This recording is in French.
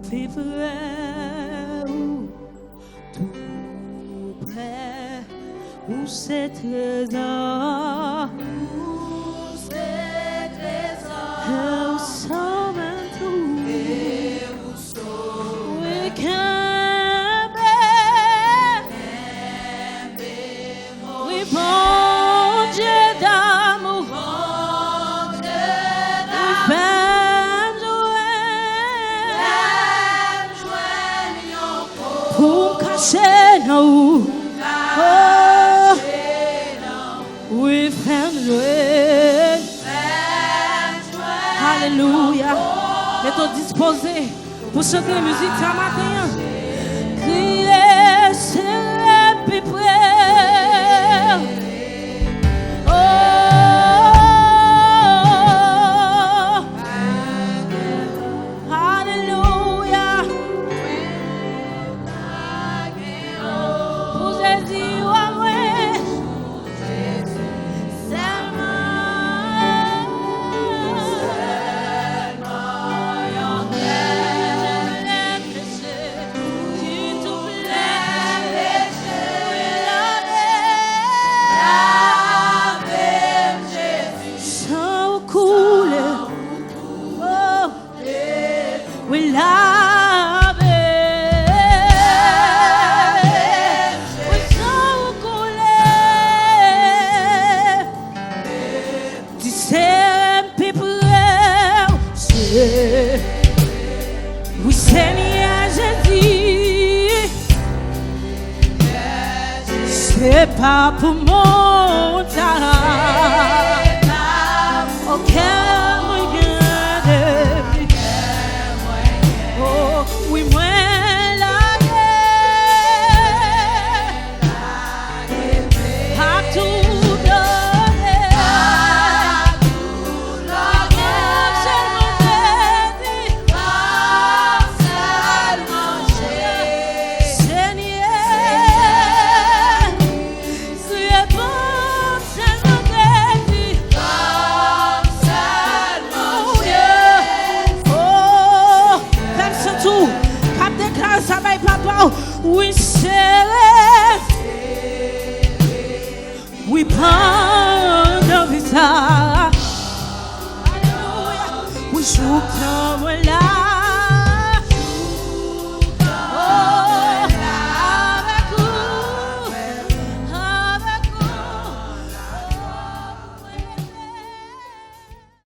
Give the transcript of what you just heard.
plus près, tout près, où c'est trésor, où sommes tout, we can we bon Dieu d'amour, we femme joie, pour cacher nous, we femme joie, alléluia. Mettons disposé pour chanter la musique ce matin. Crier, c'est plus près. Oh, alléluia. Vous êtes dit, ouais, we love it. We so cool. The same people say we send Jésus. C'est pas pour mon temps. Ok. Oui, moi, la guerre, à tout donner, seulement Seigneur, c'est bon, seulement tout. Ça va, papa. We celebrate. We pound of his heart. We shook